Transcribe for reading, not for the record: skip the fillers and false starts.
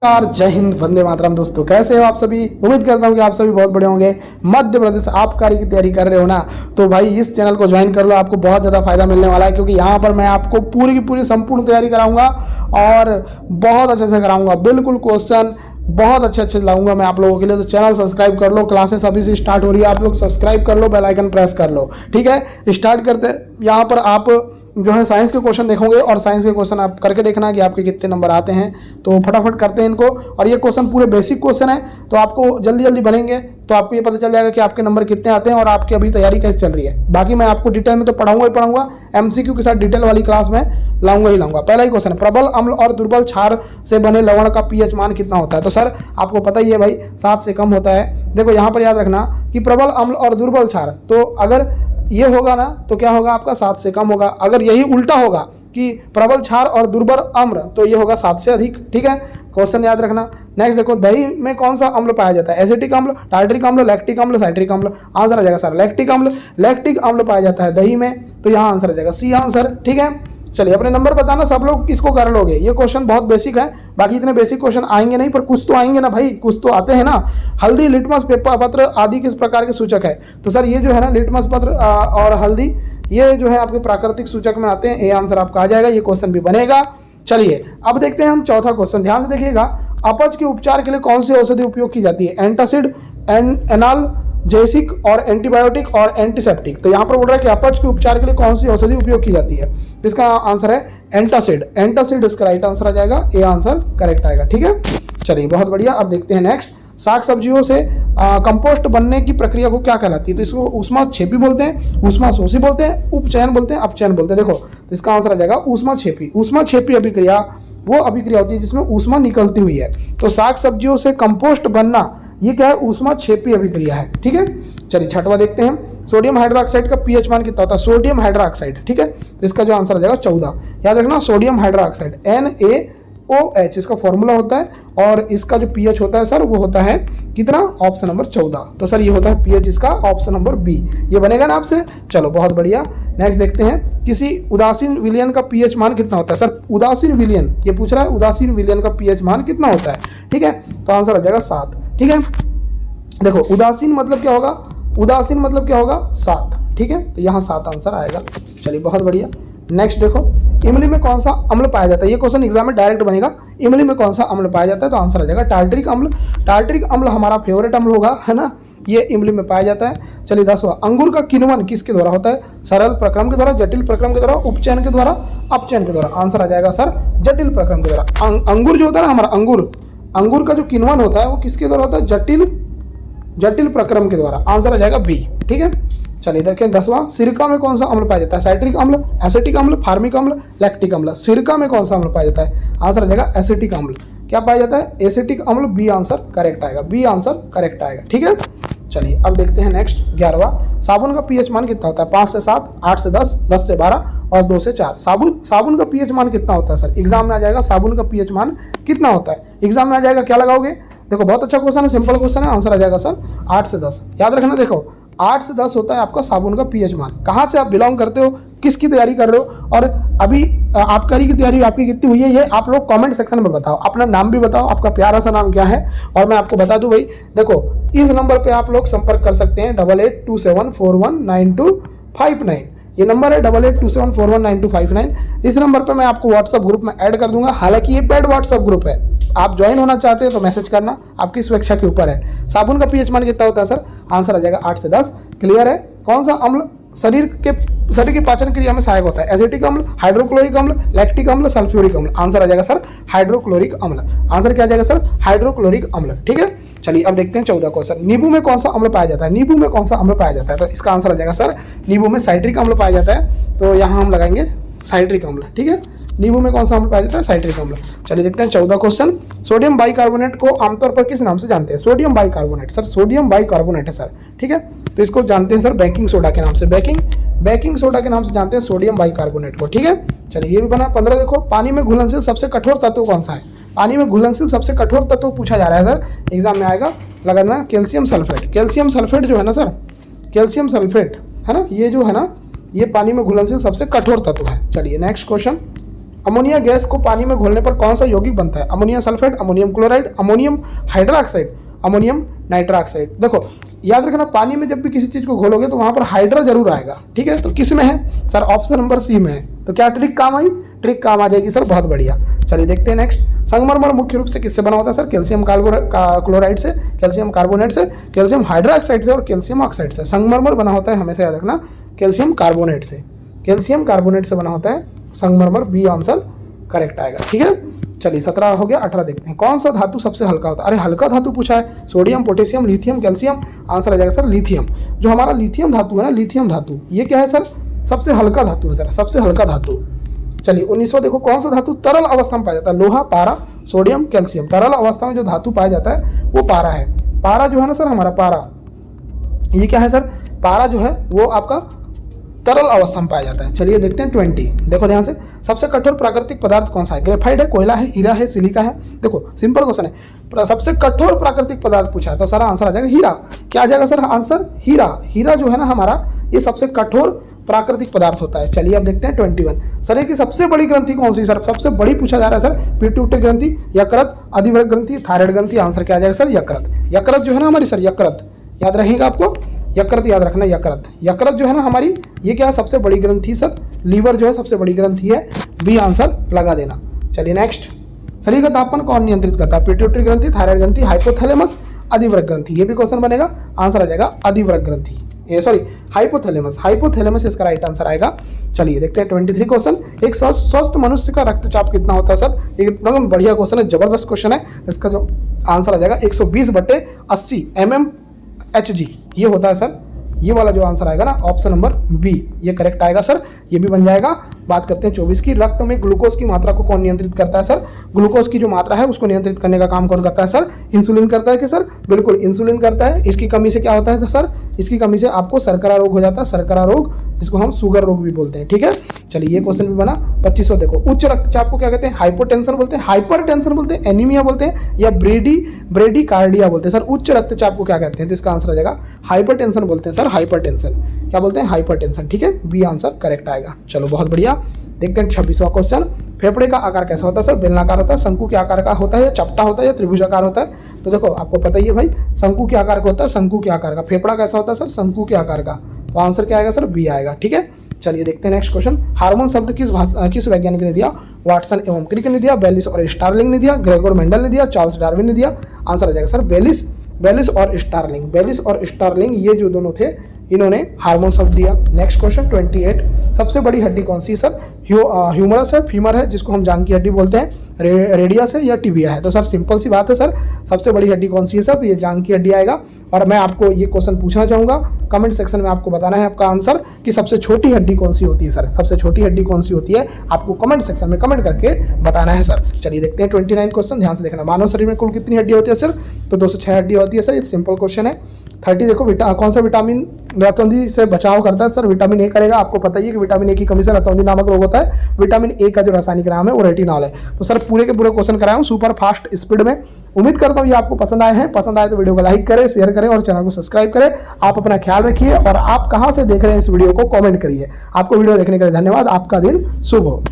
नमस्कार, जय हिंद, वंदे मातरम। दोस्तों कैसे हो आप सभी। उम्मीद करता हूँ कि आप सभी बहुत बढ़िया होंगे। मध्य प्रदेश आबकारी की तैयारी कर रहे हो ना, तो भाई इस चैनल को ज्वाइन कर लो, आपको बहुत ज़्यादा फायदा मिलने वाला है, क्योंकि यहाँ पर मैं आपको पूरी की पूरी संपूर्ण तैयारी कराऊंगा और बहुत अच्छे से कराऊंगा। बिल्कुल क्वेश्चन बहुत अच्छे लाऊंगा मैं आप लोगों के लिए। तो चैनल सब्सक्राइब कर लो, क्लासेस अभी से स्टार्ट हो रही है, आप लोग सब्सक्राइब कर लो, बेल आइकन प्रेस कर लो। ठीक है, स्टार्ट करते। यहाँ पर आप जो है साइंस के क्वेश्चन देखोगे और साइंस के क्वेश्चन आप करके देखना कि आपके कितने नंबर आते हैं। तो फटाफट करते हैं इनको। और ये क्वेश्चन पूरे बेसिक क्वेश्चन है, तो आपको जल्दी जल्दी बनेंगे तो आपको ये पता चल जाएगा कि आपके नंबर कितने आते हैं और आपकी अभी तैयारी कैसे चल रही है। बाकी मैं आपको डिटेल में तो पढ़ाऊंगा ही पढ़ाऊंगा, एमसीक्यू के साथ डिटेल वाली क्लास में लाऊंगा ही लाऊंगा। पहला ही क्वेश्चन है, प्रबल अम्ल और दुर्बल क्षार से बने लवण का पीएच मान कितना होता है। तो सर आपको पता ही है भाई, 7 से कम होता है। देखो यहाँ पर याद रखना कि प्रबल अम्ल और दुर्बल क्षार, तो अगर ये होगा ना तो क्या होगा, आपका 7 से कम होगा। अगर यही उल्टा होगा कि प्रबल क्षार और दुर्बल अम्ल, तो ये होगा 7 से अधिक। ठीक है, क्वेश्चन याद रखना। नेक्स्ट देखो, दही में कौन सा अम्ल पाया जाता है। एसिटिक अम्ल, टार्टरिक अम्ल, लैक्टिक अम्ल, साइट्रिक अम्ल। आंसर आ जाएगा सर लैक्टिक अम्ल। लैक्टिक अम्ल पाया जाता है दही में, तो यहाँ आंसर आ जाएगा सी आंसर। ठीक है, चलिए अपने नंबर बताना, सब लोग किसको कर लोगे। ये क्वेश्चन बहुत बेसिक है, बाकी इतने बेसिक क्वेश्चन आएंगे नहीं, पर कुछ तो आएंगे ना भाई, कुछ तो आते हैं ना। हल्दी, लिटमस पेपर पत्र आदि किस प्रकार के सूचक है। तो सर ये जो है ना, लिटमस पत्र और हल्दी, ये जो है आपके प्राकृतिक सूचक में आते हैं। ये आंसर आपका आ जाएगा, ये क्वेश्चन भी बनेगा। चलिए अब देखते हैं हम चौथा क्वेश्चन, ध्यान से देखिएगा। अपच के उपचार के लिए कौन सी औषधि उपयोग की जाती है। एंटासिड, एनाल जेसिक और एंटीबायोटिक और एंटीसेप्टिक। तो यहाँ पर बोल रहा है कि अपच के उपचार के लिए कौन सी औषधि उपयोग की जाती है। तो इसका आंसर है एंटासिड। एंटासिड इसका राइट आंसर आ जाएगा, ए आंसर करेक्ट आएगा। ठीक है, चलिए बहुत बढ़िया। अब देखते हैं नेक्स्ट, साग सब्जियों से कंपोस्ट बनने की प्रक्रिया को क्या कहलाती है। तो इसको ऊष्मा छेपी बोलते हैं, ऊष्मा शोषी बोलते हैं, उपचयन बोलते हैं, अपचयन बोलते हैं। देखो तो इसका आंसर आ जाएगा ऊष्मा छेपी। ऊष्मा छेपी अभिक्रिया वो अभिक्रिया होती है जिसमें ऊष्मा निकलती हुई है। तो साग सब्जियों से कंपोस्ट बनना, ये क्या है, ऊष्मा छेपी अभिक्रिया है। ठीक है, चलिए छठवां देखते हैं। सोडियम हाइड्रोक्साइड का पीएच मान कितना होता है। सोडियम हाइड्रोक्साइड, ठीक है, तो इसका जो आंसर आ जाएगा 14। याद रखना, सोडियम हाइड्रोक्साइड NaOH इसका फॉर्मूला होता है, और इसका जो पीएच होता है सर वो होता है कितना, ऑप्शन नंबर 14। तो सर ये होता है पीएच इसका ऑप्शन नंबर बी। ये बनेगा ना आपसे, चलो बहुत बढ़िया। नेक्स्ट देखते हैं, किसी उदासीन विलयन का पीएच मान कितना होता है। सर उदासीन विलयन, ये पूछ रहा है उदासीन विलयन का पीएच मान कितना होता है। ठीक है, तो आंसर आ जाएगा 7। ठीक है, देखो उदासीन मतलब क्या होगा, उदासीन मतलब क्या होगा, 7। ठीक है, तो यहाँ 7 आंसर आएगा। चलिए बहुत बढ़िया। नेक्स्ट देखो, इमली में कौन सा अम्ल पाया जाता है। ये क्वेश्चन एग्जाम में डायरेक्ट बनेगा, इमली में कौन सा अम्ल पाया जाता है। तो आंसर आ जाएगा टार्टरिक अम्ल। टार्टरिक अम्ल हमारा फेवरेट अम्ल होगा, है ना, ये इमली में पाया जाता है। चलिए 10वां, अंगूर का किण्वन किसके द्वारा होता है। सरल प्रक्रम के द्वारा, जटिल प्रक्रम के द्वारा, उपचयन के द्वारा, अपचयन के द्वारा। आंसर आ जाएगा सर जटिल प्रक्रम के द्वारा। अंगूर जो होता है ना हमारा, अंगूर का जो किण्वन होता है वो किसके द्वारा होता है, जटिल प्रक्रम के द्वारा। आंसर आ जाएगा बी। ठीक है, चलिए देखें 10वां, सिरका में कौन सा अम्ल पाया जाता है। साइट्रिक अम्ल, एसिटिक अम्ल, फार्मिक अम्ल, लैक्टिक अम्ल। सिरका में कौन सा अम्ल पाया जाता है। आंसर आ जाएगा एसिटिक अम्ल। क्या पाया जाता है, एसिटिक अम्ल। बी आंसर करेक्ट आएगा, बी आंसर करेक्ट आएगा। ठीक है, चलिए अब देखते हैं नेक्स्ट 11वां, साबुन का पीएच मान कितना होता है। 5 से 7, 8 से 10, 10 से 12 और 2 से 4। साबुन का पीएच मान कितना होता है सर। एग्जाम में आ जाएगा साबुन का पीएच मान कितना होता है। एग्जाम में आ जाएगा, क्या लगाओगे। देखो बहुत अच्छा क्वेश्चन है, सिंपल क्वेश्चन है। आंसर आ जाएगा सर 8 से 10। याद रखना, देखो 8 से 10 होता है आपका साबुन का पीएच मान। कहाँ से आप बिलोंग करते हो, किसकी तैयारी कर रहे हो, और अभी आबकारी की तैयारी आपकी कितनी हुई है, ये आप लोग कमेंट सेक्शन में बताओ। अपना नाम भी बताओ, आपका प्यारा सा नाम क्या है। और मैं आपको बता दूं भाई, देखो इस नंबर पे आप लोग संपर्क कर सकते हैं, 8827419259। ये नंबर है 8827419259। इस नंबर पे मैं आपको व्हाट्सएप ग्रुप में ऐड कर दूंगा। हालांकि ये पेड व्हाट्सएप ग्रुप है, आप ज्वाइन होना चाहते हैं तो मैसेज करना, आपकी स्वेच्छा के ऊपर है। साबुन का पीएच मान कितना होता है सर। आंसर आ जाएगा 8 से 10। क्लियर है। कौन सा अम्ल शरीर की पाचन क्रिया में सहायक होता है। एसिटिक अम्ल, हाइड्रोक्लोरिक अम्ल, लैक्टिक अम्ल, सल्फ्यूरिक अम्ल। आंसर आ जाएगा सर हाइड्रोक्लोरिक अम्ल। आंसर क्या आ जाएगा सर, हाइड्रोक्लोरिक अम्ल। ठीक है, चलिए अब देखते हैं 14 क्वेश्चन, नींबू में कौन सा अम्ल पाया जाता है। नींबू में कौन सा अम्ल पाया जाता है। तो इसका आंसर आ जाएगा सर, नींबू में साइट्रिक अम्ल पाया जाता है। तो यहाँ हम लगाएंगे साइट्रिक अम्ल। ठीक है, नींबू में कौन सा अम्ल पाया जाता है, साइट्रिक अम्ल। चलिए देखते हैं 14 क्वेश्चन, सोडियम बाइकार्बोनेट को आमतौर पर किस नाम से जानते हैं। Sodium bicarbonate, sir sodium bicarbonate है सर। ठीक है, तो इसको जानते हैं सर बेकिंग सोडा के नाम से, बेकिंग सोडा के नाम से जानते हैं सोडियम बाइकार्बोनेट को। ठीक है, चलिए ये भी बना। 15 देखो, पानी में घुलनशील सबसे कठोर तत्व कौन सा है। पानी में घुलनशील सबसे कठोर तत्व पूछा जा रहा है सर, एग्जाम में आएगा, लगाना कैल्शियम सल्फेट। कैल्शियम सल्फेट जो है ना सर, कैल्शियम सल्फेट है ना, ये जो है ना, ये पानी में घुलनशील सबसे कठोर तत्व है। चलिए नेक्स्ट क्वेश्चन, अमोनिया गैस को पानी में घोलने पर कौन सा यौगिक बनता है? Ammonia sulphate, ammonium chloride, ammonium hydroxide, ammonium nitroxide. देखो याद रखना, पानी में जब भी किसी चीज को घोलोगे तो वहां पर हाइड्रा जरूर आएगा, ठीक है। तो किस में है सर? ऑप्शन नंबर सी में है। तो क्या ट्रिक काम आई? ट्रिक काम आ जाएगी सर, बहुत बढ़िया। चलिए देखते हैं नेक्स्ट। संगमरमर मुख्य रूप से किससे बना होता है सर? कैल्शियम क्लोराइड से, कैल्शियम कार्बोनेट से, कैल्शियम हाइड्रोक्साइड से और कैल्शियम ऑक्साइड से। संगमरमर बना होता है, हमेशा याद रखना, कैल्शियम कार्बोनेट से। कैल्शियम कार्बोनेट से बना होता है संगमरमर, बी आंसर करेक्ट आएगा, ठीक है। चलिए 17 हो गया, 18 देखते हैं। कौन सा धातु सबसे हल्का होता है? अरे हल्का धातु पूछा है, sodium, potassium, lithium, calcium. Answer आ जाएगा सर लिथियम। जो हमारा लिथियम धातु है ना, लिथियम धातु, ये क्या है सर? सबसे हल्का धातु है सर, सबसे हल्का धातु। चलिए 19वां देखो, कौन सा धातु तरल अवस्था में पाया जाता है? लोहा, पारा, सोडियम, कैल्शियम। तरल अवस्था में जो धातु पाया जाता है वो पारा है। पारा जो है ना सर, हमारा पारा, ये क्या है सर? पारा जो है वो आपका तरल अवस्था में पाया जाता है। चलिए देखते हैं 20। देखो ध्यान से, सबसे कठोर प्राकृतिक पदार्थ कौन सा है? ग्रेफाइट है, कोयला है, हीरा है, सिलिका है। देखो सिंपल क्वेश्चन है, सबसे कठोर प्राकृतिक पदार्थ पूछा है तो सारा आंसर आ जाएगा हीरा। क्या आ जाएगा सर आंसर? हीरा। हीरा जो है ना हमारा, ये सबसे कठोर प्राकृतिक पदार्थ होता है। चलिए अब देखते हैं 21। शरीर की सबसे बड़ी ग्रंथि कौन सी सर? सबसे बड़ी पूछा जा रहा है सर, पिट्यूटरी ग्रंथि, यकृत, अधिवृक्क ग्रंथि, थायराइड ग्रंथि। आंसर क्या आ जाएगा सर? यकृत। यकृत जो है ना हमारी सर, यकृत याद रहेगा आपको, यकृत याद रखना, यकृत। यकृत जो है ना हमारी, ये क्या है? सबसे बड़ी ग्रंथि सर। लीवर जो है सबसे बड़ी ग्रंथि है, बी आंसर लगा देना। चलिए नेक्स्ट। शरीर का तापमान कौन नियंत्रित करता है? पिट्यूटरी ग्रंथि, थायराइड ग्रंथि, हाइपोथैलेमस, अधिवृक्क ग्रंथि। ये भी क्वेश्चन बनेगा, आंसर आ जाएगा अधिवृक्क ग्रंथि, सॉरी हाइपोथैलेमस। हाइपोथैलेमस इसका राइट आंसर आएगा। चलिए देखते हैं 23 क्वेश्चन। एक स्वस्थ मनुष्य का रक्तचाप कितना होता है सर? एकदम बढ़िया क्वेश्चन है, जबरदस्त क्वेश्चन है। इसका जो आंसर आ जाएगा 120/80 mmHg, ये होता है सर। ये वाला जो आंसर आएगा ना, ऑप्शन नंबर बी, ये करेक्ट आएगा सर, ये भी बन जाएगा। बात करते हैं 24 की। रक्त में ग्लूकोज की मात्रा को कौन नियंत्रित करता है सर? ग्लूकोज की जो मात्रा है उसको नियंत्रित करने का काम कौन करता है सर? इंसुलिन करता है कि सर? बिल्कुल इंसुलिन करता है। इसकी कमी से क्या होता है सर? इसकी कमी से आपको शर्करा रोग हो जाता है। शर्करा रोग, इसको हम शुगर रोग भी बोलते हैं, ठीक है। चलिए ये क्वेश्चन भी बना। 25वां देखो, उच्च रक्तचाप को क्या कहते हैं? हाइपोटेंशन बोलते हैं, हाइपरटेंशन बोलते हैं, एनीमिया बोलते हैं, या ब्रेडिकार्डिया बोलते हैं सर। उच्च रक्तचाप को क्या कहते हैं? तो इसका आंसर आ जाएगा हाइपरटेंशन बोलते हैं सर, हाइपरटेंशन। क्या बोलते हैं? हाइपरटेंशन, ठीक है, बी आंसर करेक्ट आएगा। चलो बहुत बढ़िया। देखते हैं 26वां क्वेश्चन। फेफड़े का आकार कैसा होता है सर? बेलनाकार होता है, शंकु के आकार का होता है, या चपटा होता है, या त्रिभुजाकार होता है? तो देखो आपको पता ही है भाई, शंकु के आकार का होता है, शंकु के आकार का। फेफड़ा कैसा होता है सर? शंकु के आकार का। तो आंसर क्या आएगा सर? बी आएगा, ठीक है। चलिए देखते हैं नेक्स्ट क्वेश्चन। हार्मोन शब्द किस वैज्ञानिक ने दिया? वाटसन एवं क्रिक ने दिया, बेलिस और स्टार्लिंग ने दिया, ग्रेगोर मेंडल ने दिया, चार्ल्स डार्विन ने दिया। आंसर आ जाएगा सर बेलिस और स्टार्लिंग। बेलिस और स्टार्लिंग ये जो दोनों थे, इन्होंने हार्मोन शब्द दिया। Next question 28। सबसे बड़ी हड्डी कौन सी है सर? ह्यूमरस है, फीमर है, जिसको हम जांघ की हड्डी बोलते हैं, रेडियस है, या टिबिया है? तो सर सिंपल सी बात है सर, सबसे बड़ी हड्डी कौन सी है सर? तो ये जांघ की हड्डी आएगा। और मैं आपको ये क्वेश्चन पूछना चाहूँगा, कमेंट सेक्शन में आपको बताना है आपका आंसर कि सबसे छोटी हड्डी कौन सी होती है सर? सबसे छोटी हड्डी कौन सी होती है? आपको कमेंट सेक्शन में कमेंट करके बताना है सर। चलिए देखते हैं 29 क्वेश्चन, ध्यान से देखना। मानव शरीर में कुल कितनी हड्डी होती है सर? तो 206 हड्डी होती है सर, ये सिंपल क्वेश्चन है। 30 देखो, कौन सा विटामिन रतौंधी से बचाव करता है सर? विटामिन ए करेगा। आपको पता ही है कि विटामिन ए की कमी से रतौंधी नामक रोग होता है। विटामिन ए का जो रासायनिक नाम है वो रेटिनॉल है। तो सर पूरे के पूरे क्वेश्चन कराया हूँ सुपर फास्ट स्पीड में। उम्मीद करता हूँ ये आपको पसंद आए हैं। पसंद आए तो वीडियो को लाइक करें, शेयर करें और चैनल को सब्सक्राइब करें। आप अपना ख्याल रखिए और आप कहां से देख रहे हैं इस वीडियो को कमेंट करिए। आपको वीडियो देखने के लिए धन्यवाद। आपका दिन शुभ हो।